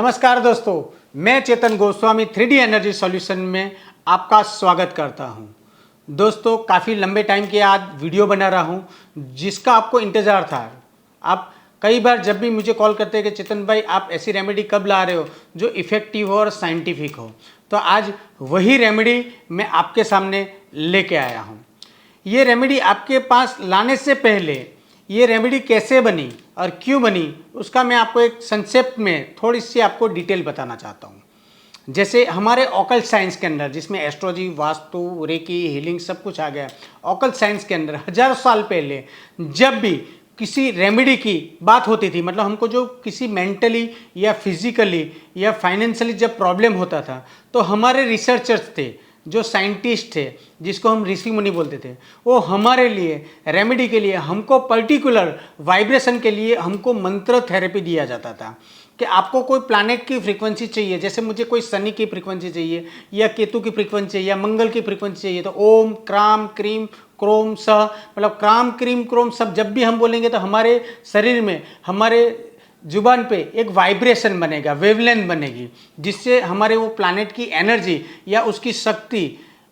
नमस्कार दोस्तों, मैं चेतन गोस्वामी 3D एनर्जी सॉल्यूशन में आपका स्वागत करता हूं। दोस्तों, काफ़ी लंबे टाइम के बाद वीडियो बना रहा हूं जिसका आपको इंतज़ार था। आप कई बार जब भी मुझे कॉल करते हैं कि चेतन भाई आप ऐसी रेमेडी कब ला रहे हो जो इफ़ेक्टिव हो और साइंटिफिक हो, तो आज वही रेमेडी मैं आपके सामने लेके आया हूँ। ये रेमेडी आपके पास लाने से पहले ये रेमेडी कैसे बनी और क्यों बनी उसका मैं आपको एक संक्षेप में थोड़ी सी आपको डिटेल बताना चाहता हूँ। जैसे हमारे ऑकल्ट साइंस के अंदर, जिसमें एस्ट्रोलॉजी, वास्तु, रेकी, हीलिंग सब कुछ आ गया, ऑकल्ट साइंस के अंदर हजारों साल पहले जब भी किसी रेमेडी की बात होती थी, मतलब हमको जो किसी मेंटली या फिजिकली या फाइनेंशियली जब प्रॉब्लम होता था, तो हमारे रिसर्चर्स थे, जो साइंटिस्ट थे, जिसको हम ऋषि मुनि बोलते थे, वो हमारे लिए रेमेडी के लिए हमको पर्टिकुलर वाइब्रेशन के लिए हमको मंत्र थेरेपी दिया जाता था कि आपको कोई प्लैनेट की फ्रीक्वेंसी चाहिए, जैसे मुझे कोई शनि की फ्रीक्वेंसी चाहिए या केतु की फ्रीक्वेंसी चाहिए या मंगल की फ्रीक्वेंसी चाहिए, तो ओम क्राम क्रीम क्रोम स, मतलब क्राम क्रीम क्रोम सब जब भी हम बोलेंगे तो हमारे शरीर में, हमारे जुबान पे एक वाइब्रेशन बनेगा, वेवलेंथ बनेगी, जिससे हमारे वो प्लैनेट की एनर्जी या उसकी शक्ति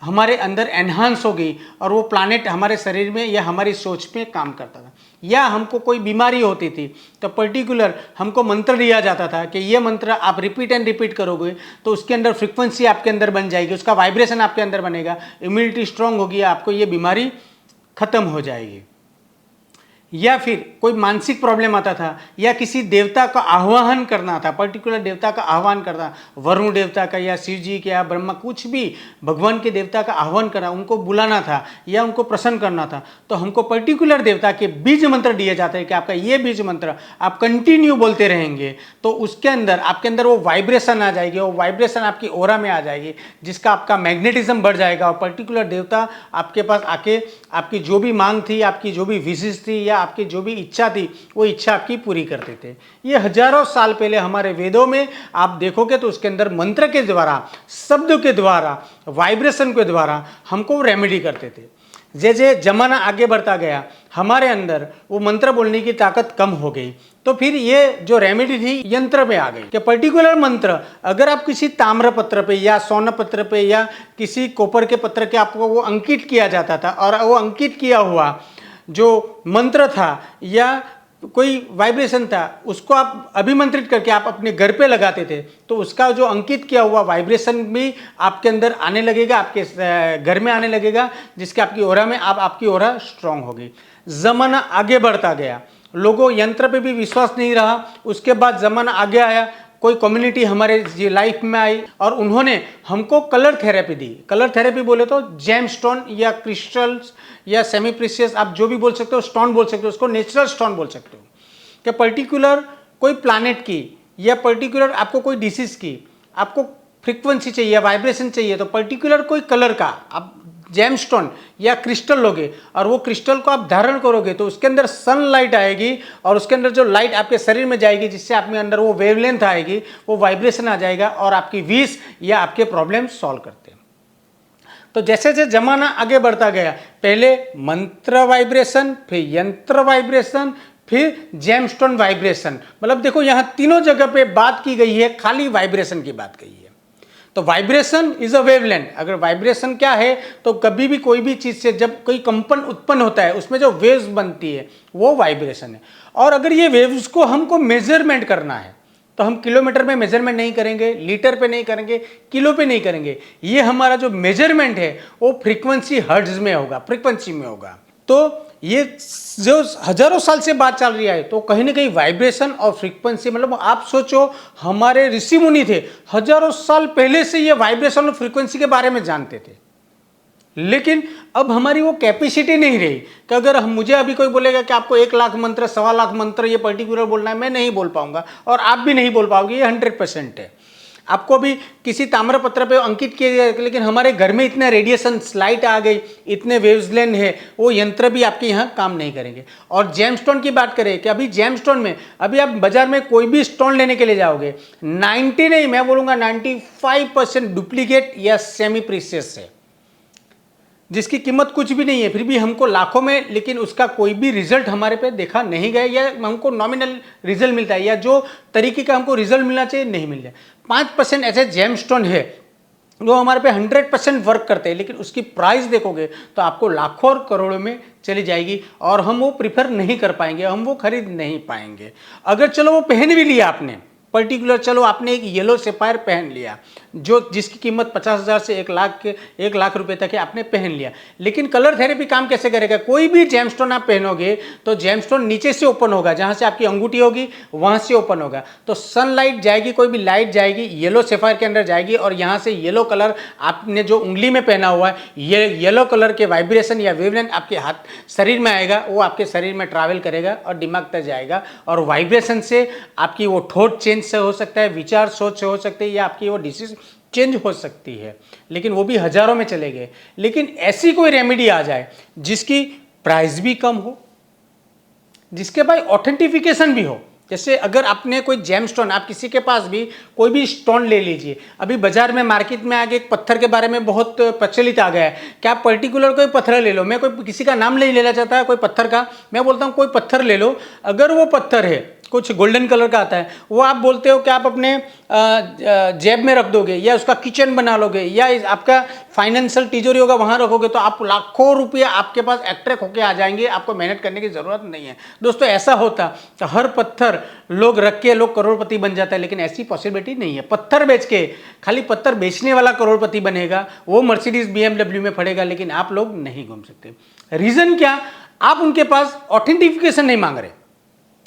हमारे अंदर एनहांस होगी और वो प्लैनेट हमारे शरीर में या हमारी सोच में काम करता था। या हमको कोई बीमारी होती थी तो पर्टिकुलर हमको मंत्र दिया जाता था कि ये मंत्र आप रिपीट एंड रिपीट करोगे तो उसके अंदर फ्रिक्वेंसी आपके अंदर बन जाएगी, उसका वाइब्रेशन आपके अंदर बनेगा, इम्यूनिटी स्ट्रांग होगी, आपको ये बीमारी खत्म हो जाएगी। या फिर कोई मानसिक प्रॉब्लम आता था या किसी देवता का आह्वान करना था, पर्टिकुलर देवता का आह्वान करना, वरुण देवता का या शिव जी के या ब्रह्मा, कुछ भी भगवान के देवता का आह्वान करना, उनको बुलाना था या उनको प्रसन्न करना था, तो हमको पर्टिकुलर देवता के बीज मंत्र दिए जाते हैं कि आपका ये बीज मंत्र आप कंटिन्यू बोलते रहेंगे तो उसके अंदर आपके अंदर वो वाइब्रेशन आ जाएगी, वो वाइब्रेशन आपकी ओरा में आ जाएगी, जिसका आपका मैग्नेटिज्म बढ़ जाएगा और पर्टिकुलर देवता आपके पास आके आपकी जो भी मांग थी, आपकी जो भी विशेष थी या आपकी जो भी इच्छा थी, वो इच्छा आपकी पूरी करते थे। ये हजारों साल पहले हमारे वेदों में आप देखोगे तो उसके अंदर मंत्र के द्वारा, शब्द के द्वारा, वाइब्रेशन के द्वारा हमको रेमेडी करते थे। जैसे जमाना आगे बढ़ता गया, हमारे अंदर वो मंत्र बोलने की ताकत कम हो गई, तो फिर ये जो रेमेडी थी यंत्र में आ गई कि पर्टिकुलर मंत्र अगर आप किसी ताम्र पत्र पे या स्वर्ण पत्र पे या किसी कॉपर के पत्र के आपको वो अंकित किया जाता था और वो अंकित किया हुआ जो मंत्र था या कोई वाइब्रेशन था, उसको आप अभिमंत्रित करके आप अपने घर पे लगाते थे तो उसका जो अंकित किया हुआ वाइब्रेशन भी आपके अंदर आने लगेगा, आपके घर में आने लगेगा, जिसके आपकी ओरा में आपकी ओरा स्ट्रांग होगी। जमाना आगे बढ़ता गया, लोगों यंत्र पे भी विश्वास नहीं रहा, उसके बाद जमाना आगे आया, कोई कम्युनिटी हमारे लाइफ में आई और उन्होंने हमको कलर थेरेपी दी। कलर थेरेपी बोले तो जेम स्टोन या क्रिस्टल्स या सेमी प्रीशियस, आप जो भी बोल सकते हो, स्टोन बोल सकते हो, उसको नेचुरल स्टोन बोल सकते हो, कि पर्टिकुलर कोई प्लैनेट की या पर्टिकुलर आपको कोई डिसीज की आपको फ्रीक्वेंसी चाहिए, वाइब्रेशन चाहिए, तो पर्टिकुलर कोई कलर का आप जेम स्टोन या क्रिस्टल लोगे और वो क्रिस्टल को आप धारण करोगे तो उसके अंदर सनलाइट आएगी और उसके अंदर जो लाइट आपके शरीर में जाएगी, जिससे आपके अंदर वो वेवलेंथ आएगी, वो वाइब्रेशन आ जाएगा और आपकी विश या आपके प्रॉब्लम सॉल्व करते हैं। तो जैसे जैसे जमाना आगे बढ़ता गया, पहले मंत्र वाइब्रेशन, फिर यंत्र वाइब्रेशन, फिर जेमस्टोन वाइब्रेशन, मतलब देखो यहाँ तीनों जगह पे बात की गई है, खाली वाइब्रेशन की बात कही है। तो वाइब्रेशन इज अ वेवलेंथ। अगर वाइब्रेशन क्या है तो कभी भी कोई भी चीज से जब कोई कंपन उत्पन्न होता है उसमें जो वेव्स बनती है वो वाइब्रेशन है। और अगर ये वेव्स को हमको मेजरमेंट करना है तो हम किलोमीटर में मेजरमेंट नहीं करेंगे, लीटर पे नहीं करेंगे, किलो पे नहीं करेंगे, ये हमारा जो मेजरमेंट है वो फ्रीक्वेंसी हर्ट्ज में होगा, फ्रीक्वेंसी में होगा। तो ये जो हजारों साल से बात चल रही है तो कहीं ना कहीं वाइब्रेशन और फ्रीक्वेंसी, मतलब आप सोचो हमारे ऋषि मुनि थे, हजारों साल पहले से ये वाइब्रेशन और फ्रीक्वेंसी के बारे में जानते थे, लेकिन अब हमारी वो कैपेसिटी नहीं रही कि अगर मुझे अभी कोई बोलेगा कि आपको 1 लाख मंत्र, 1.25 लाख मंत्र ये पर्टिकुलर बोलना है, मैं नहीं बोल पाऊंगा और आप भी नहीं बोल पाओगे, ये 100% है। आपको भी किसी ताम्र पत्र पे अंकित किया गया, लेकिन हमारे घर में इतने रेडिएशन लाइट आ गई, इतने वेवलेंथ है, वो यंत्र भी आपके यहाँ काम नहीं करेंगे। और जेमस्टोन की बात करें कि अभी जेमस्टोन में अभी आप बाजार में कोई भी स्टोन लेने के लिए जाओगे, 90 नहीं, मैं बोलूँगा 95% डुप्लीकेट या सेमी प्रीशियस है। जिसकी कीमत कुछ भी नहीं है, फिर भी हमको लाखों में, लेकिन उसका कोई भी रिजल्ट हमारे पे देखा नहीं गया, या हमको नॉमिनल रिजल्ट मिलता है, या जो तरीके का हमको रिजल्ट मिलना चाहिए नहीं मिल रहा। 5% ऐसे जेमस्टोन है जो हमारे पे 100% वर्क करते हैं, लेकिन उसकी प्राइस देखोगे तो आपको लाखों और करोड़ों में चली जाएगी, और हम वो प्रिफर नहीं कर पाएंगे, हम वो खरीद नहीं पाएंगे। अगर चलो वो पहन भी लिया आपने पर्टिकुलर, चलो आपने एक येलो सेफायर पहन लिया जो जिसकी कीमत 50,000 से 1 लाख रुपए तक है, आपने पहन लिया, लेकिन कलर थेरेपी काम कैसे करेगा? कोई भी जेमस्टोन आप पहनोगे तो जेमस्टोन नीचे से ओपन होगा, जहां से आपकी अंगूठी होगी वहां से ओपन होगा, तो सनलाइट जाएगी, कोई भी लाइट जाएगी येलो सेफायर के अंदर जाएगी, और यहां से येलो कलर आपने जो उंगली में पहना हुआ है, ये येलो कलर के वाइब्रेशन या वेवलेंथ आपके हाथ शरीर में आएगा, वो आपके शरीर में ट्रैवल करेगा और दिमाग तक जाएगा, और वाइब्रेशन से आपकी वो थॉट चेंज से हो सकता है, विचार सोच से हो सकते हैं, या आपकी वो डिसीज चेंज हो सकती है, लेकिन वो भी हजारों में चले गए। लेकिन ऐसी कोई रेमेडी आ जाए जिसकी प्राइस भी कम हो, जिसके भाई ऑथेंटिफिकेशन भी हो। जैसे अगर आपने कोई जेमस्टोन, आप किसी के पास भी कोई भी स्टोन ले लीजिए, अभी बाजार में मार्केट में आगे एक पत्थर के बारे में बहुत प्रचलित आ गया है कि आप पर्टिकुलर कोई पत्थर ले लो, मैं कोई किसी का नाम नहीं लेना चाहता है, कोई पत्थर का, मैं बोलता हूँ कोई पत्थर ले लो, अगर वो पत्थर है कुछ गोल्डन कलर का आता है, वो आप बोलते हो कि आप अपने जेब में रख दोगे, या उसका किचन बना लोगे, या आपका फाइनेंशियल तिजोरी होगा वहां रखोगे, तो आप लाखों रुपया आपके पास अट्रैक्ट होके आ जाएंगे, आपको मेहनत करने की जरूरत नहीं है। दोस्तों ऐसा होता तो हर पत्थर लोग रख के लोग करोड़पति बन जाता है, लेकिन ऐसी पॉसिबिलिटी नहीं है। पत्थर बेच के खाली पत्थर बेचने वाला करोड़पति बनेगा, वो मर्सिडीज BMW में पड़ेगा, लेकिन आप लोग नहीं घूम सकते। रीजन क्या? आप उनके पास ऑथेंटिफिकेशन नहीं मांग रहे,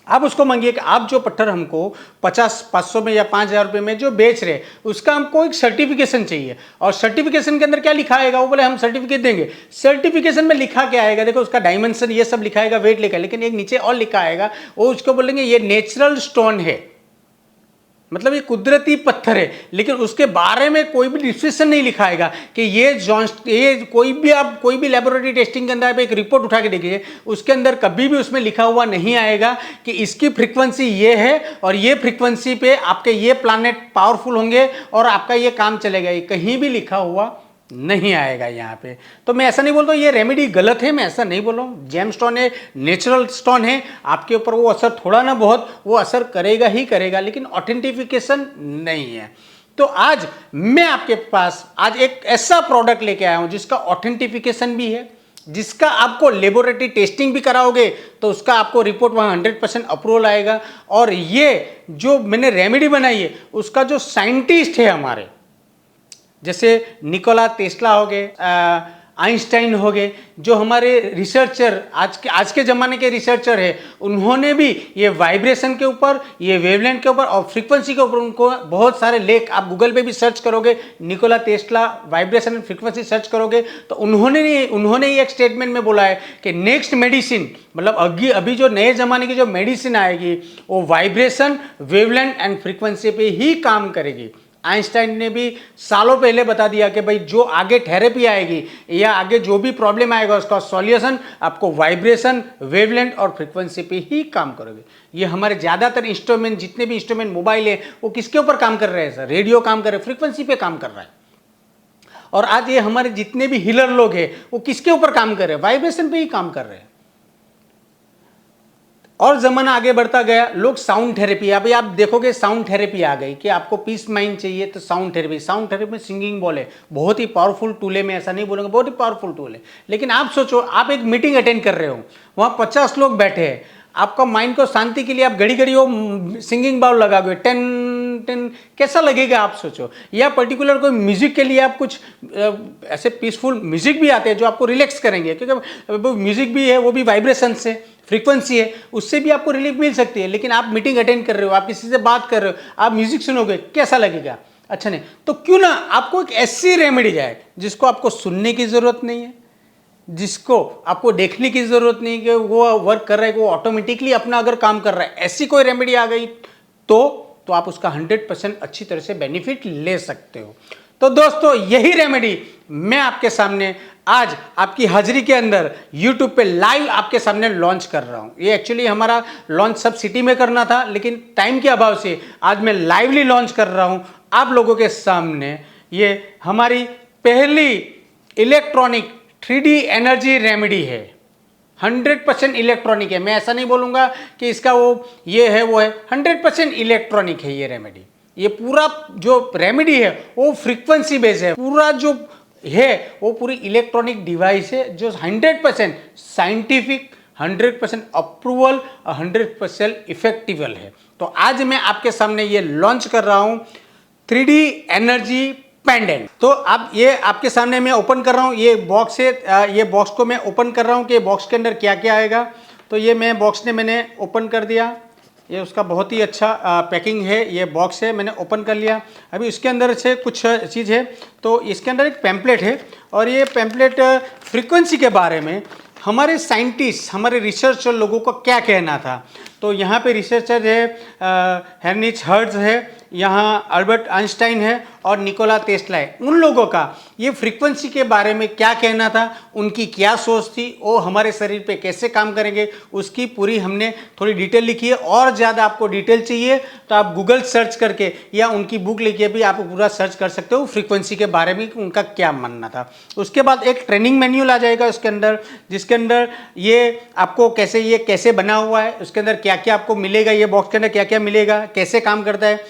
आप उसको मांगिए कि आप जो पत्थर हमको 500 में या 5,000 रुपये में जो बेच रहे, उसका हमको एक सर्टिफिकेशन चाहिए, और सर्टिफिकेशन के अंदर क्या लिखा आएगा? वो बोले हम सर्टिफिकेट देंगे। सर्टिफिकेशन में लिखा क्या आएगा? देखो उसका डायमेंशन ये सब लिखा आएगा, वेट लिखा, लेकिन एक नीचे और लिखा आएगा, वो उसको बोलेंगे ये नेचुरल स्टोन है, मतलब ये कुदरती पत्थर है, लेकिन उसके बारे में कोई भी डिस्क्रिप्शन नहीं लिखा आएगा कि ये कोई भी लेबोरेटरी टेस्टिंग के अंदर आप एक रिपोर्ट उठा के देखिए, उसके अंदर कभी भी उसमें लिखा हुआ नहीं आएगा कि इसकी फ्रीक्वेंसी ये है और ये फ्रीक्वेंसी पे आपके ये प्लैनेट पावरफुल होंगे और आपका ये काम चलेगा, ये कहीं भी लिखा हुआ नहीं आएगा यहाँ पे। तो मैं ऐसा नहीं बोलता ये रेमेडी गलत है, मैं ऐसा नहीं बोल रहा हूँ। जेम स्टोन है, नेचुरल स्टोन है, आपके ऊपर वो असर थोड़ा ना बहुत वो असर करेगा ही करेगा, लेकिन ऑथेंटिफिकेशन नहीं है। तो आज मैं आपके पास आज एक ऐसा प्रोडक्ट लेके आया हूँ जिसका ऑथेंटिफिकेशन भी है, जिसका आपको लेबोरेटरी टेस्टिंग भी कराओगे तो उसका आपको रिपोर्ट वहाँ 100% अप्रूवल आएगा। और ये जो मैंने रेमेडी बनाई है उसका जो साइंटिस्ट है हमारे, जैसे निकोला टेस्ला हो गए, आइंस्टाइन हो गए, जो हमारे रिसर्चर आज के ज़माने के रिसर्चर है, उन्होंने भी ये वाइब्रेशन के ऊपर, ये वेवलेंथ के ऊपर और फ्रीक्वेंसी के ऊपर उनको बहुत सारे लेख, आप गूगल पे भी सर्च करोगे Nikola Tesla vibration and frequency search करोगे तो उन्होंने ही एक स्टेटमेंट में बोला है कि नेक्स्ट मेडिसिन, मतलब अभी जो नए ज़माने की जो मेडिसिन आएगी वो वाइब्रेशन, वेवलेंथ एंड फ्रीक्वेंसी पे ही काम करेगी। आइंस्टाइन ने भी सालों पहले बता दिया कि भाई जो आगे थेरेपी आएगी या आगे जो भी प्रॉब्लम आएगा उसका सॉल्यूशन आपको वाइब्रेशन, वेवलेंथ और फ्रीक्वेंसी पे ही काम करोगे। ये हमारे ज़्यादातर इंस्ट्रूमेंट, जितने भी इंस्ट्रूमेंट मोबाइल है वो किसके ऊपर काम कर रहे हैं सर? रेडियो काम कर रहे हैं, फ्रीक्वेंसी पे काम कर रहा है। और आज ये हमारे जितने भी हीलर लोग हैं वो किसके ऊपर काम कर रहे हैं? वाइब्रेशन पे ही काम कर रहे हैं। और जमाना आगे बढ़ता गया, लोग साउंड थेरेपी, अभी आप देखोगे साउंड थेरेपी आ गई कि आपको पीस माइंड चाहिए तो साउंड थेरेपी में सिंगिंग बॉल है, बहुत ही पावरफुल टूल है, मैं ऐसा नहीं बोलूँगा, बहुत ही पावरफुल टूल है। लेकिन आप सोचो, आप एक मीटिंग अटेंड कर रहे हो, वहाँ 50 लोग बैठे हैं, आपका माइंड को शांति के लिए आप घड़ी घड़ी वो सिंगिंग बाउल लगाओगे, टेन टेन, कैसा लगेगा आप सोचो। या पर्टिकुलर कोई म्यूजिक के लिए आप कुछ ऐसे पीसफुल म्यूजिक भी आते हैं जो आपको रिलैक्स करेंगे, क्योंकि म्यूजिक भी है वो भी वाइब्रेशन से, फ्रीक्वेंसी है, उससे भी आपको रिलीफ मिल सकती है। लेकिन आप मीटिंग अटेंड कर रहे हो, आप किसी से बात कर रहे हो, आप म्यूजिक सुनोगे, कैसा लगेगा? अच्छा नहीं। तो क्यों ना आपको एक ऐसी रेमेडी जाए जिसको आपको सुनने की जरूरत नहीं है, जिसको आपको देखने की जरूरत नहीं कि वो वर्क कर रहा है, वो ऑटोमेटिकली अपना अगर काम कर रहा है, ऐसी कोई रेमेडी आ गई तो आप उसका 100% अच्छी तरह से बेनिफिट ले सकते हो। तो दोस्तों यही रेमेडी मैं आपके सामने आज आपकी हाजिरी के अंदर YouTube पे लाइव आपके सामने लॉन्च कर रहा हूं। ये एक्चुअली हमारा लॉन्च सब सिटी में करना था, लेकिन टाइम के अभाव से आज मैं लाइवली लॉन्च कर रहा हूं आप लोगों के सामने। ये हमारी पहली इलेक्ट्रॉनिक 3D एनर्जी रेमेडी है, 100% इलेक्ट्रॉनिक है। मैं ऐसा नहीं बोलूँगा कि इसका वो ये है वो है, 100% इलेक्ट्रॉनिक है ये रेमेडी। ये पूरा जो रेमेडी है वो फ्रीक्वेंसी बेस्ड है, पूरा जो है वो पूरी इलेक्ट्रॉनिक डिवाइस है जो 100% साइंटिफिक, 100% अप्रूवल, 100% इफेक्टिवल है। तो आज मैं आपके सामने ये लॉन्च कर रहा हूँ 3D एनर्जी पेंडेंट। तो अब ये आपके सामने मैं ओपन कर रहा हूँ, ये बॉक्स है, ये बॉक्स को मैं ओपन कर रहा हूँ कि ये बॉक्स के अंदर क्या क्या आएगा। तो ये मैंने ओपन कर दिया, ये उसका बहुत ही अच्छा पैकिंग है, ये बॉक्स है, मैंने ओपन कर लिया। अभी इसके अंदर से कुछ चीज़ है, तो इसके अंदर एक पैम्पलेट है और ये पैम्पलेट फ्रीक्वेंसी के बारे में हमारे साइंटिस्ट, हमारे रिसर्चर लोगों को क्या कहना था। तो यहाँ पे रिसर्चर है हेनरिच हर्ट्ज है, यहाँ अल्बर्ट आइंस्टाइन है और निकोला टेस्ला है। उन लोगों का ये फ्रीक्वेंसी के बारे में क्या कहना था, उनकी क्या सोच थी, वो हमारे शरीर पे कैसे काम करेंगे, उसकी पूरी हमने थोड़ी डिटेल लिखी है। और ज़्यादा आपको डिटेल चाहिए तो आप गूगल सर्च करके या उनकी बुक लेके भी आप पूरा सर्च कर सकते हो फ्रीक्वेंसी के बारे में कि उनका क्या मानना था। उसके बाद एक ट्रेनिंग मैन्यूअल आ जाएगा उसके अंदर, जिसके अंदर ये आपको कैसे बना हुआ है, उसके अंदर क्या क्या आपको मिलेगा, ये बॉक्स के अंदर क्या क्या मिलेगा, कैसे काम करता है,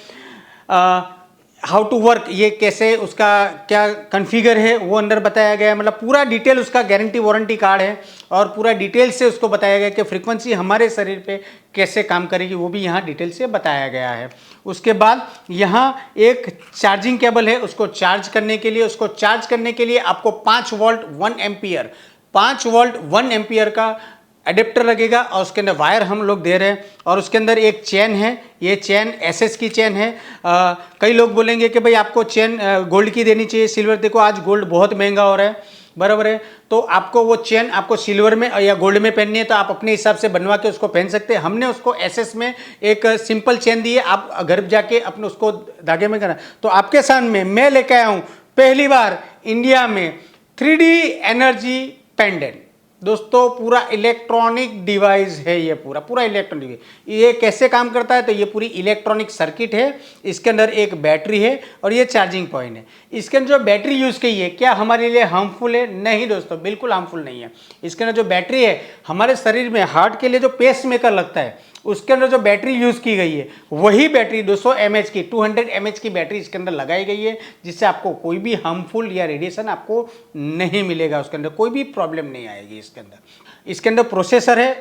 हाउ टू वर्क, ये कैसे उसका क्या कॉन्फ़िगर है वो अंदर बताया गया है। मतलब पूरा डिटेल उसका गारंटी वारंटी कार्ड है और पूरा डिटेल से उसको बताया गया कि फ्रीक्वेंसी हमारे शरीर पे कैसे काम करेगी, वो भी यहाँ डिटेल से बताया गया है। उसके बाद यहाँ एक चार्जिंग केबल है, उसको चार्ज करने के लिए आपको 5 वोल्ट 1 एम्पियर 5 वोल्ट 1 एम्पियर का एडेप्टर लगेगा और उसके अंदर वायर हम लोग दे रहे हैं। और उसके अंदर एक चेन है, ये चेन एसएस की चेन है। कई लोग बोलेंगे कि भाई आपको चेन गोल्ड की देनी चाहिए, सिल्वर। देखो आज गोल्ड बहुत महंगा हो रहा है, बराबर है, तो आपको वो चेन आपको सिल्वर में या गोल्ड में पहननी है तो आप अपने हिसाब से बनवा के उसको पहन सकते हैं। हमने उसको एसएस में एक सिंपल चेन दी है, आप घर जाके अपने उसको धागे में करना। तो आपके सामने मैं लेके आया हूँ पहली बार इंडिया में 3D एनर्जी पेंडेंट। दोस्तों पूरा इलेक्ट्रॉनिक डिवाइस है, ये पूरा इलेक्ट्रॉनिक है। ये कैसे काम करता है, तो ये पूरी इलेक्ट्रॉनिक सर्किट है, इसके अंदर एक बैटरी है और ये चार्जिंग पॉइंट है। इसके अंदर जो बैटरी यूज़ की है क्या हमारे लिए हार्मफुल है? नहीं दोस्तों, बिल्कुल हार्मफुल नहीं है। इसके अंदर जो बैटरी है हमारे शरीर में हार्ट के लिए जो पेस मेकर लगता है, उसके अंदर जो बैटरी यूज़ की गई है वही बैटरी 200 mAh की 200 mAh की बैटरी इसके अंदर लगाई गई है, जिससे आपको कोई भी हार्मफुल या रेडिएशन आपको नहीं मिलेगा, उसके अंदर कोई भी प्रॉब्लम नहीं आएगी। इसके अंदर प्रोसेसर है,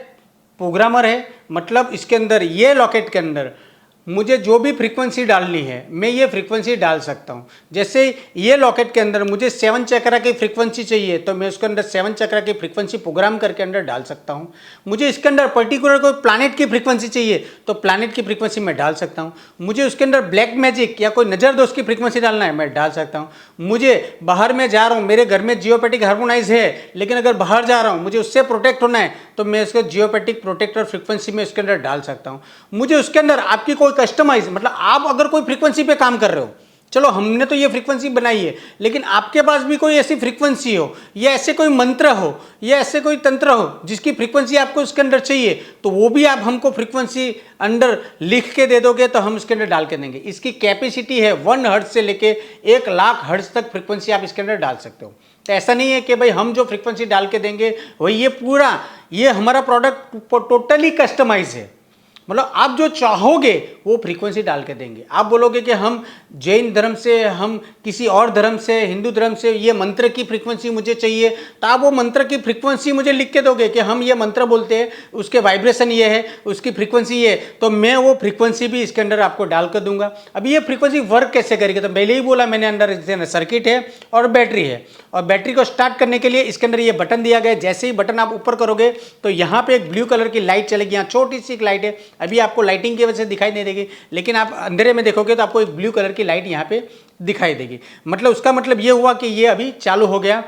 प्रोग्रामर है, मतलब इसके अंदर ये लॉकेट के अंदर मुझे जो भी फ्रीक्वेंसी डालनी है मैं ये फ्रीक्वेंसी डाल सकता हूँ। जैसे ये लॉकेट के अंदर मुझे 7 चक्रा की फ्रीक्वेंसी चाहिए तो मैं उसके अंदर 7 चक्रा की फ्रीक्वेंसी प्रोग्राम करके अंदर डाल सकता हूँ। मुझे इसके अंदर पर्टिकुलर कोई प्लैनेट की फ्रीक्वेंसी चाहिए तो प्लैनेट की फ्रीक्वेंसी मैं डाल सकता हूँ। मुझे उसके अंदर ब्लैक मैजिक या कोई नज़र दोस्त की फ्रीक्वेंसी डालना है मैं डाल सकता हूँ। मुझे बाहर में जा रहा हूँ, मेरे घर में जियोपैथिक हार्मोनाइज है, लेकिन अगर बाहर जा रहा हूँ मुझे उससे प्रोटेक्ट होना है तो मैं उसको जियोपैथिक प्रोटेक्टर फ्रीक्वेंसी में उसके अंदर डाल सकता हूँ। मुझे उसके अंदर आपकी कोई कस्टमाइज, मतलब आप अगर कोई फ्रीक्वेंसी पे काम कर रहे हो, चलो हमने तो ये फ्रीक्वेंसी बनाई है, लेकिन आपके पास भी कोई ऐसी फ्रीक्वेंसी हो या ऐसे कोई मंत्र हो या ऐसे कोई तंत्र हो जिसकी फ्रीक्वेंसी आपको उसके अंदर चाहिए, तो वो भी आप हमको फ्रीक्वेंसी अंदर लिख के दे दोगे तो हम उसके अंदर डाल के देंगे। इसकी कैपेसिटी है 1 हर्ट्ज से लेके 1 लाख हर्ट्ज तक फ्रीक्वेंसी आप इसके अंदर डाल सकते हो। तो ऐसा नहीं है कि भाई हम जो फ्रीक्वेंसी डाल के देंगे वही ये हमारा प्रोडक्ट टोटली कस्टमाइज है। मतलब आप जो चाहोगे वो फ्रीक्वेंसी डाल के देंगे। आप बोलोगे कि हम जैन धर्म से, हम किसी और धर्म से, हिंदू धर्म से ये मंत्र की फ्रीक्वेंसी मुझे चाहिए, तो आप वो मंत्र की फ्रीक्वेंसी मुझे लिख के दोगे कि हम ये मंत्र बोलते हैं, उसके वाइब्रेशन ये है, उसकी फ्रीक्वेंसी ये है, तो मैं वो फ्रीक्वेंसी भी इसके अंदर आपको डाल कर दूंगा। अब ये फ्रीक्वेंसी वर्क कैसे करेगी, तो पहले ही बोला मैंने, अंदर सर्किट है और बैटरी है। और बैटरी को स्टार्ट करने के लिए इसके अंदर ये बटन दिया गया है। जैसे ही बटन आप ऊपर करोगे तो यहाँ पे एक ब्लू कलर की लाइट चलेगी, यहाँ छोटी सी एक लाइट है, अभी आपको लाइटिंग की वजह से दिखाई नहीं देगी, लेकिन आप अंधेरे में देखोगे तो आपको एक ब्लू कलर की लाइट यहाँ पे दिखाई देगी। मतलब उसका मतलब ये हुआ कि ये अभी चालू हो गया।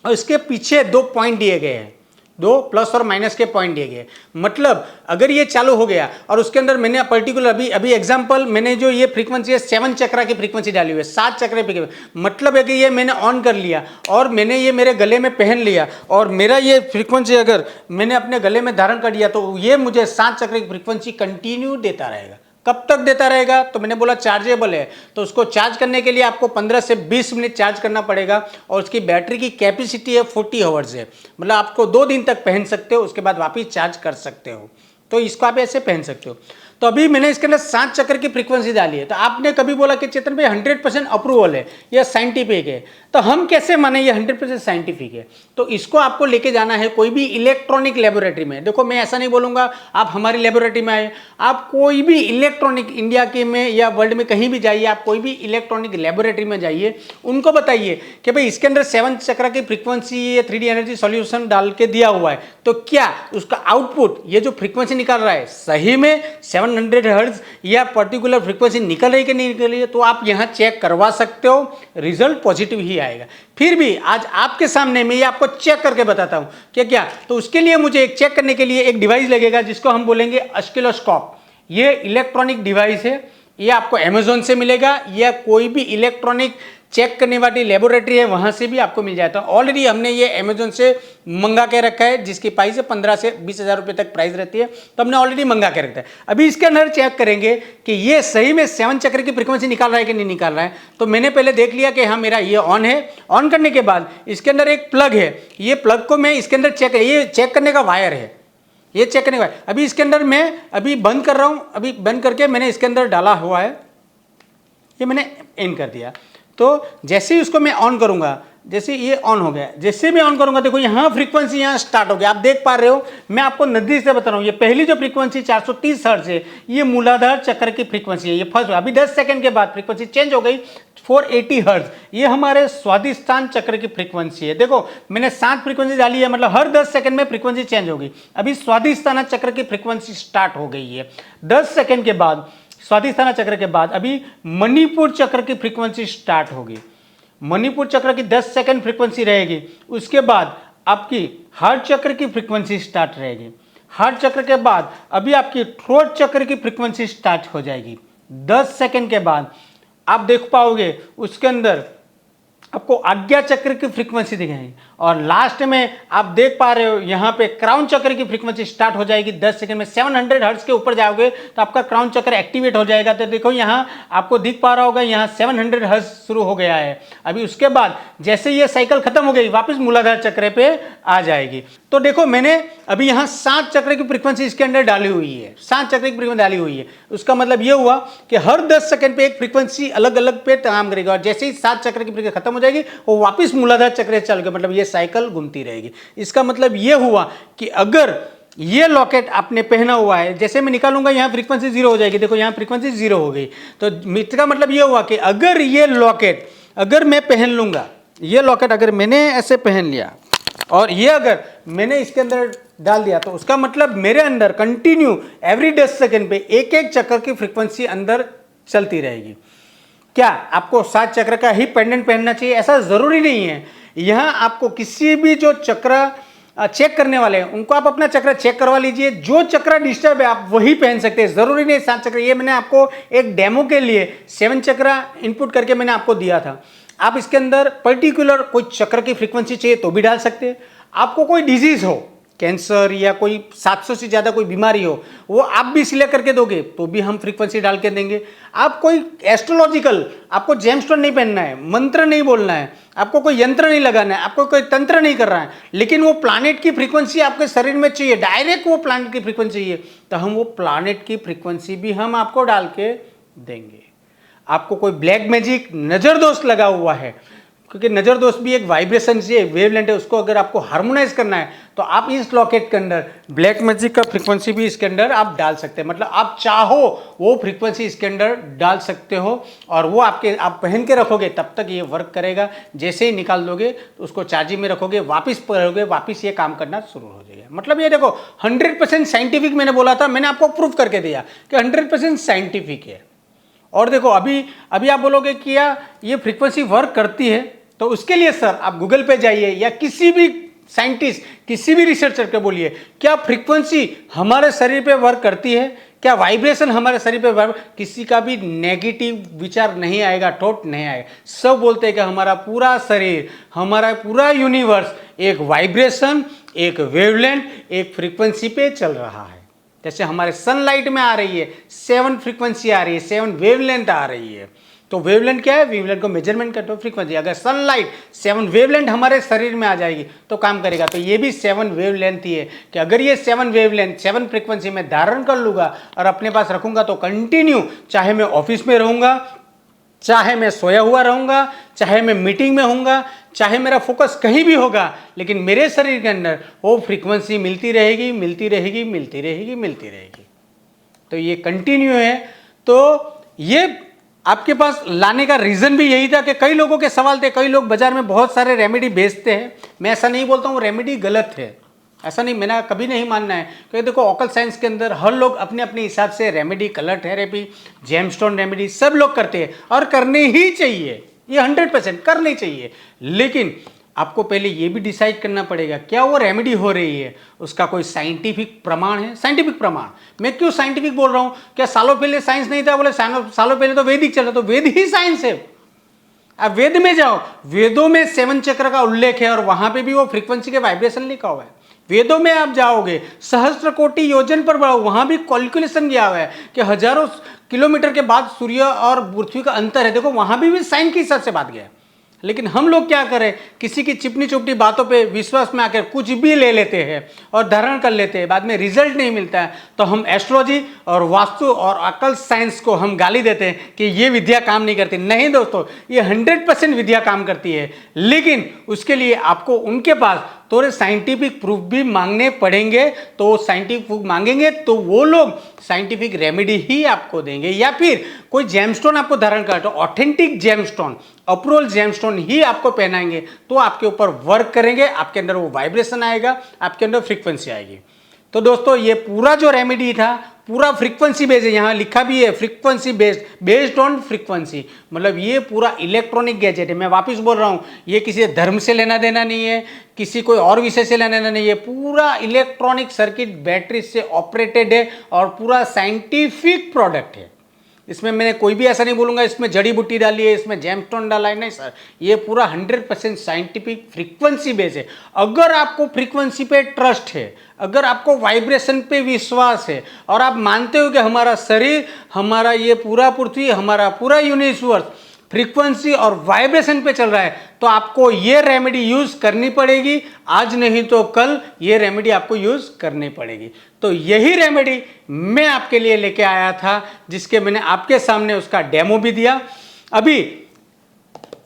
और इसके पीछे 2 पॉइंट दिए गए हैं, 2 प्लस और माइनस के पॉइंट दिए गए। मतलब अगर ये चालू हो गया और उसके अंदर मैंने पर्टिकुलर अभी एग्जांपल मैंने जो ये फ्रीक्वेंसी है 7 चक्रा की फ्रीक्वेंसी डाली हुई है, 7 चक्रा की, मतलब है कि ये मैंने ऑन कर लिया और मैंने ये मेरे गले में पहन लिया और मेरा ये फ्रीक्वेंसी अगर मैंने अपने गले में धारण कर लिया तो ये मुझे 7 चक्र की फ्रीक्वेंसी कंटिन्यू देता रहेगा। कब तक देता रहेगा? तो मैंने बोला चार्जेबल है, तो उसको चार्ज करने के लिए आपको 15 से 20 मिनट चार्ज करना पड़ेगा और उसकी बैटरी की कैपेसिटी है 40 आवर्स है, मतलब आपको 2 दिन तक पहन सकते हो, उसके बाद वापस चार्ज कर सकते हो। तो इसको आप ऐसे पहन सकते हो। तो अभी मैंने इसके अंदर 7 चक्र की फ्रीक्वेंसी डाली है। तो आपने कभी बोला कि चेतन भाई 100% अप्रूवल है, यह साइंटिफिक है, तो हम कैसे माने ये 100% साइंटिफिक है? तो इसको आपको लेके जाना है कोई भी इलेक्ट्रॉनिक लेबोरेटरी में। देखो मैं ऐसा नहीं बोलूंगा आप हमारी लेबोरेटरी में आए, आप कोई भी इलेक्ट्रॉनिक इंडिया के में या वर्ल्ड में कहीं भी जाइए, आप कोई भी इलेक्ट्रॉनिक लेबोरेटरी में जाइए, उनको बताइए कि भाई इसके अंदर 7 चक्र की फ्रीक्वेंसी ये 3D एनर्जी सॉल्यूशन डाल के दिया हुआ है, तो क्या उसका आउटपुट ये जो फ्रीक्वेंसी निकाल रहा है सही में 700 हर्ट्ज या पर्टिकुलर फ्रीक्वेंसी निकल रही कि नहीं निकल रही है? तो आप यहां चेक करवा सकते हो, रिजल्ट पॉजिटिव ही आएगा। फिर भी आज आपके सामने मैं ये आपको चेक करके बताता हूं कि क्या, तो उसके लिए मुझे एक चेक करने के लिए एक डिवाइस लगेगा जिसको हम बोलेंगे ऑसिलोस्कोप। ये इलेक्ट्रॉनिक डिवाइस है, ये आपको अमेजोन से मिलेगा या कोई भी इलेक्ट्रॉनिक चेक करने वाली लेबोरेटरी है वहां से भी आपको मिल जाता है। ऑलरेडी हमने ये अमेजोन से मंगा के रखा है, जिसकी प्राइस है 15 से 20 हज़ार रुपये तक प्राइस रहती है, तो हमने ऑलरेडी मंगा के रखा है। अभी इसके अंदर चेक करेंगे कि ये सही में 7 चक्र की फ्रीक्वेंसी निकाल रहा है कि नहीं निकाल रहा है। तो मैंने पहले देख लिया कि हाँ मेरा ये ऑन है। ऑन करने के बाद इसके अंदर एक प्लग है, ये प्लग को मैं इसके अंदर ये चेक करने का वायर है, ये चेक करने का वायर। अभी इसके अंदर मैं अभी बंद कर रहा हूँ, अभी बंद करके मैंने इसके अंदर डाला हुआ है, ये मैंने इन कर दिया। तो जैसे ही उसको मैं ऑन करूंगा, जैसे ये ऑन हो गया, जैसे भी ऑन करूंगा देखो यहाँ फ्रीक्वेंसी यहाँ स्टार्ट हो गया, आप देख पा रहे हो। मैं आपको नजदीक से बता रहा हूँ, ये पहली जो फ्रीक्वेंसी 430 हर्ट्ज है, ये मूलाधार चक्र की फ्रीक्वेंसी है, ये फर्स्ट। अभी 10 सेकंड के बाद फ्रीक्वेंसी चेंज हो गई 480 हर्ट्ज, ये हमारे स्वादिष्टान चक्र की फ्रीक्वेंसी है। देखो मैंने 7 फ्रीक्वेंसी डाली है, मतलब हर 10 सेकंड में फ्रीक्वेंसी चेंज होगी। अभी स्वादिष्टान चक्र की फ्रीक्वेंसी स्टार्ट हो गई है। 10 सेकंड के बाद स्वादिष्टान चक्र के बाद अभी मणिपुर चक्र की फ्रीक्वेंसी स्टार्ट होगी। मणिपुर चक्र की 10 सेकंड फ्रीक्वेंसी रहेगी, उसके बाद आपकी हार्ट चक्र की फ्रीक्वेंसी स्टार्ट रहेगी। हार्ट चक्र के बाद अभी आपकी थ्रोट चक्र की फ्रीक्वेंसी स्टार्ट हो जाएगी। 10 सेकंड के बाद आप देख पाओगे उसके अंदर आपको आज्ञा चक्र की फ्रीक्वेंसी दिखाएगी, और लास्ट में आप देख पा रहे हो यहाँ पे क्राउन चक्र की फ्रीक्वेंसी स्टार्ट हो जाएगी। 10 सेकंड में 700 हर्ट्ज के ऊपर जाओगे तो आपका क्राउन चक्र एक्टिवेट हो जाएगा। तो देखो यहाँ आपको दिख पा रहा होगा, यहाँ 700 हर्ट्ज शुरू हो गया है। अभी उसके बाद जैसे ये साइकिल खत्म हो गई, वापस मूलाधार चक्र पे आ जाएगी। तो देखो मैंने अभी यहाँ 7 चक्र की फ्रीक्वेंसी इसके अंदर डाली हुई है, 7 चक्र की फ्रीक्वेंसी डाली हुई है। उसका मतलब ये हुआ कि हर 10 सेकंड पे एक फ्रीक्वेंसी अलग अलग पे काम करेगी, और जैसे ही 7 चक्र की फ्रीक्वेंसी खत्म हो जाएगी वो वापस मूलाधार चक्र से चल गए, मतलब ये साइकिल घूमती रहेगी। इसका मतलब ये हुआ कि अगर ये लॉकेट आपने पहना हुआ है, जैसे मैं निकालूंगा यहाँ फ्रीक्वेंसी 0 हो जाएगी। देखो यहाँ फ्रीक्वेंसी 0 हो गई, तो इसका मतलब ये हुआ कि अगर ये लॉकेट अगर मैं पहन लूंगा, ये लॉकेट अगर मैंने ऐसे पहन लिया और ये अगर मैंने इसके अंदर डाल दिया, तो उसका मतलब मेरे अंदर कंटिन्यू एवरी 10 सेकंड पे एक एक चक्र की फ्रीक्वेंसी अंदर चलती रहेगी। क्या आपको 7 चक्र का ही पेंडेंट पहनना चाहिए? ऐसा जरूरी नहीं है। यहां आपको किसी भी जो चक्र चेक करने वाले हैं उनको आप अपना चक्र चेक करवा लीजिए, जो चक्र डिस्टर्ब है आप वही पहन सकते हैं, जरूरी नहीं 7 चक्र। ये मैंने आपको एक डेमो के लिए 7 चक्र इनपुट करके मैंने आपको दिया था। आप इसके अंदर पर्टिकुलर कोई चक्र की फ्रीक्वेंसी चाहिए तो भी डाल सकते हैं। आपको कोई डिजीज हो, कैंसर या कोई 700 से ज़्यादा कोई बीमारी हो, वो आप भी सिलेक्ट करके दोगे तो भी हम फ्रीक्वेंसी डाल के देंगे। आप कोई एस्ट्रोलॉजिकल, आपको जेमस्टोन नहीं पहनना है, मंत्र नहीं बोलना है, आपको कोई यंत्र नहीं लगाना है, आपको कोई तंत्र नहीं कर रहा है, लेकिन वो प्लानेट की फ्रीक्वेंसी आपके शरीर में चाहिए, डायरेक्ट वो प्लानेट की फ्रीक्वेंसी चाहिए, तो हम वो प्लानेट की फ्रीक्वेंसी भी हम आपको डाल के देंगे। आपको कोई ब्लैक मैजिक नजर दोष लगा हुआ है, क्योंकि नजर दोष भी एक वाइब्रेशन से वेवलेंथ है, उसको अगर आपको हार्मोनाइज करना है तो आप इस लॉकेट के अंदर ब्लैक मैजिक का फ्रीक्वेंसी भी इसके अंदर आप डाल सकते हैं। मतलब आप चाहो वो फ्रीक्वेंसी इसके अंदर डाल सकते हो, और वो आप पहन के रखोगे तब तक ये वर्क करेगा। जैसे ही निकाल दोगे तो उसको चार्जिंग में रखोगे, वापस पढ़ोगे, वापस ये काम करना शुरू हो जाएगा। मतलब ये देखो 100% साइंटिफिक मैंने बोला था, मैंने आपको प्रूफ करके दिया कि 100% साइंटिफिक है। और देखो अभी आप बोलोगे कि ये फ्रीक्वेंसी वर्क करती है, तो उसके लिए सर आप गूगल पे जाइए या किसी भी साइंटिस्ट, किसी भी रिसर्चर के बोलिए, क्या फ्रीक्वेंसी हमारे शरीर पे वर्क करती है, क्या वाइब्रेशन हमारे शरीर पे वर्क, किसी का भी नेगेटिव विचार नहीं आएगा, थॉट नहीं आएगा। सब बोलते हैं कि हमारा पूरा शरीर, हमारा पूरा यूनिवर्स एक वाइब्रेशन, एक वेवलेंथ, एक फ्रीक्वेंसी पे चल रहा है। जैसे हमारे सनलाइट में आ रही है 7 फ्रीक्वेंसी आ रही है, 7 वेवलेंथ आ रही है। तो वेवलेंथ क्या है? वेवलेंथ को मेजरमेंट करते हो फ्रीक्वेंसी। अगर सनलाइट 7 वेवलेंथ हमारे शरीर में आ जाएगी तो काम करेगा। तो ये भी 7 वेवलेंथ ही है कि अगर ये 7 वेवलेंथ 7 फ्रीक्वेंसी में धारण कर लूंगा और अपने पास रखूंगा तो कंटिन्यू, चाहे मैं ऑफिस में रहूंगा, चाहे मैं सोया हुआ रहूंगा, चाहे मैं मीटिंग में होऊंगा, चाहे मेरा फोकस कहीं भी होगा, लेकिन मेरे शरीर के अंदर वो फ्रीक्वेंसी मिलती रहेगी, मिलती रहेगी, मिलती रहेगी, मिलती रहेगी। तो ये कंटिन्यू है। तो ये आपके पास लाने का रीजन भी यही था कि कई लोगों के सवाल थे। कई लोग बाजार में बहुत सारे रेमेडी बेचते हैं। मैं ऐसा नहीं बोलता हूँ रेमेडी गलत है, ऐसा नहीं, मैंने कभी नहीं मानना है। क्योंकि देखो ऑकल्ट साइंस के अंदर हर लोग अपने अपने हिसाब से remedy, colour therapy, gemstone remedy सब लोग करते हैं और करने ही चाहिए, ये 100% करने चाहिए। लेकिन आपको पहले ये भी डिसाइड करना पड़ेगा क्या वो रेमेडी हो रही है उसका कोई साइंटिफिक प्रमाण है। साइंटिफिक प्रमाण, मैं क्यों साइंटिफिक बोल रहा हूं? क्या सालों पहले साइंस नहीं था? बोले सालों पहले तो वैदिक चल रहा, तो वेद ही साइंस है। अब वेद में जाओ, वेदों में 7 चक्र का उल्लेख है और वहां पे भी वो फ्रीक्वेंसी के वाइब्रेशन लिखा हुआ है। वेदों में आप जाओगे, सहस्त्र कोटि योजन पर बढ़ो, वहां भी कैलकुलेशन किया हुआ है कि हजारों किलोमीटर के बाद सूर्य और पृथ्वी का अंतर है। देखो वहां भी साइंस के हिसाब से बात गया है। लेकिन हम लोग क्या करें, किसी की चिपनी चुपटी बातों पे विश्वास में आकर कुछ भी ले लेते हैं और धारण कर लेते हैं, बाद में रिजल्ट नहीं मिलता है तो हम एस्ट्रोलॉजी और वास्तु और अकल साइंस को हम गाली देते हैं कि ये विद्या काम नहीं करती। नहीं दोस्तों, ये 100% विद्या काम करती है, लेकिन उसके लिए आपको उनके पास थोड़े साइंटिफिक प्रूफ भी मांगने पड़ेंगे। तो साइंटिफिक प्रूफ मांगेंगे तो वो लोग साइंटिफिक रेमेडी ही आपको देंगे, या फिर कोई जेमस्टोन आपको धारण कर, तो ऑथेंटिक जेमस्टोन, अप्रूवल जेमस्टोन ही आपको पहनाएंगे तो आपके ऊपर वर्क करेंगे, आपके अंदर वो वाइब्रेशन आएगा, आपके अंदर फ्रीक्वेंसी आएगी। तो दोस्तों ये पूरा जो रेमेडी था पूरा फ्रीक्वेंसी बेस्ड है, यहाँ लिखा भी है फ्रीक्वेंसी बेस्ड ऑन फ्रीक्वेंसी, मतलब ये पूरा इलेक्ट्रॉनिक गैजेट है। मैं वापस बोल रहा हूँ, ये किसी धर्म से लेना देना नहीं है, किसी कोई और विषय से लेना देना नहीं है, पूरा इलेक्ट्रॉनिक सर्किट बैटरी से ऑपरेटेड है और पूरा साइंटिफिक प्रोडक्ट है। इसमें मैंने कोई भी ऐसा नहीं बोलूंगा इसमें जड़ी बूटी डाली है, इसमें जेमस्टोन डाला है, नहीं सर, ये पूरा 100% साइंटिफिक फ्रीक्वेंसी बेस है। अगर आपको फ्रीक्वेंसी पे ट्रस्ट है, अगर आपको वाइब्रेशन पे विश्वास है और आप मानते हो कि हमारा शरीर, हमारा ये पूरा पृथ्वी, हमारा पूरा यूनिवर्स फ्रीक्वेंसी और वाइब्रेशन पे चल रहा है, तो आपको ये रेमेडी यूज करनी पड़ेगी। आज नहीं तो कल ये रेमेडी आपको यूज करनी पड़ेगी। तो यही रेमेडी मैं आपके लिए लेके आया था, जिसके मैंने आपके सामने उसका डेमो भी दिया। अभी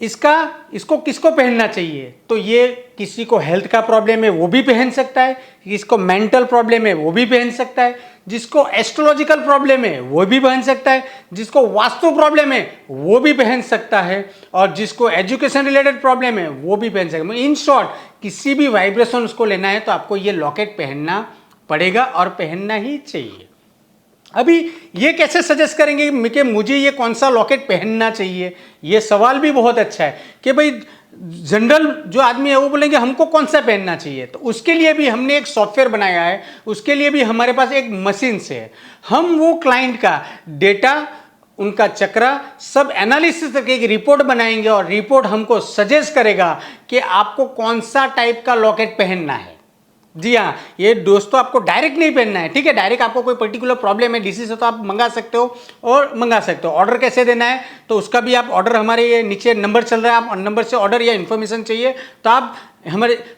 इसको किसको पहनना चाहिए? तो ये किसी को हेल्थ का प्रॉब्लम है वो भी पहन सकता है, जिसको मेंटल प्रॉब्लम है वो भी पहन सकता है, जिसको एस्ट्रोलॉजिकल प्रॉब्लम है वो भी पहन सकता है, जिसको वास्तु प्रॉब्लम है वो भी पहन सकता है, और जिसको एजुकेशन रिलेटेड प्रॉब्लम है वो भी पहन सकता है। इन शॉर्ट, किसी भी वाइब्रेशन उसको लेना है तो आपको ये लॉकेट पहनना पड़ेगा और पहनना ही चाहिए। अभी ये कैसे सजेस्ट करेंगे कि मुझे ये कौन सा लॉकेट पहनना चाहिए? ये सवाल भी बहुत अच्छा है कि भाई जनरल जो आदमी है वो बोलेंगे हमको कौन सा पहनना चाहिए। तो उसके लिए भी हमने एक सॉफ्टवेयर बनाया है, उसके लिए भी हमारे पास एक मशीन से है। हम वो क्लाइंट का डेटा, उनका चक्रा सब एनालिसिस करके एक रिपोर्ट बनाएंगे और रिपोर्ट हमको सजेस्ट करेगा कि आपको कौन सा टाइप का लॉकेट पहनना है। जी हाँ, ये दोस्तों आपको डायरेक्ट नहीं पहनना है, ठीक है। डायरेक्ट आपको कोई पर्टिकुलर प्रॉब्लम है, डिसीज है, तो आप मंगा सकते हो और मंगा सकते हो। ऑर्डर कैसे देना है तो उसका भी आप ऑर्डर, हमारे ये नीचे नंबर चल रहा है, आप नंबर से ऑर्डर या इन्फॉर्मेशन चाहिए तो आप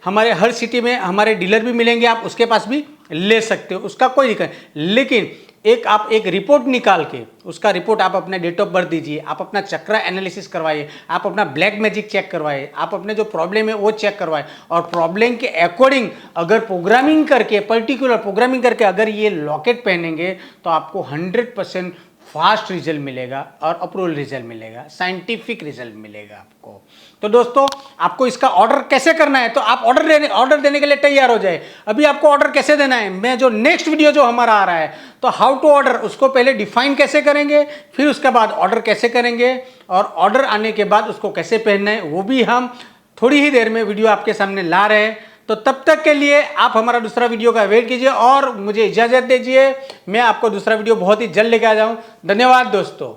हमारे हर सिटी में हमारे डीलर भी मिलेंगे, आप उसके पास भी ले सकते हो, उसका कोई दिक्कत। लेकिन आप एक रिपोर्ट निकाल के, उसका रिपोर्ट आप अपने डेट ऑफ बर्थ दीजिए, आप अपना चक्रा एनालिसिस करवाइए, आप अपना ब्लैक मैजिक चेक करवाइए, आप अपने जो प्रॉब्लम है वो चेक करवाइए, और प्रॉब्लम के अकॉर्डिंग अगर प्रोग्रामिंग करके, पर्टिकुलर प्रोग्रामिंग करके अगर ये लॉकेट पहनेंगे तो आपको 100% फास्ट रिजल्ट मिलेगा और अप्रूवल रिजल्ट मिलेगा, साइंटिफिक रिजल्ट मिलेगा आपको। तो दोस्तों आपको इसका ऑर्डर कैसे करना है, तो आप ऑर्डर देने के लिए तैयार हो जाए। अभी आपको ऑर्डर कैसे देना है, मैं जो नेक्स्ट वीडियो जो हमारा आ रहा है, तो हाउ टू ऑर्डर, उसको पहले डिफाइन कैसे करेंगे, फिर उसके बाद ऑर्डर कैसे करेंगे, और ऑर्डर आने के बाद उसको कैसे पहनना है वो भी हम थोड़ी ही देर में वीडियो आपके सामने ला रहे हैं। तो तब तक के लिए आप हमारा दूसरा वीडियो का वेट कीजिए और मुझे इजाजत दीजिए। मैं आपको दूसरा वीडियो बहुत ही जल्द लेके आ जाऊं। धन्यवाद दोस्तों।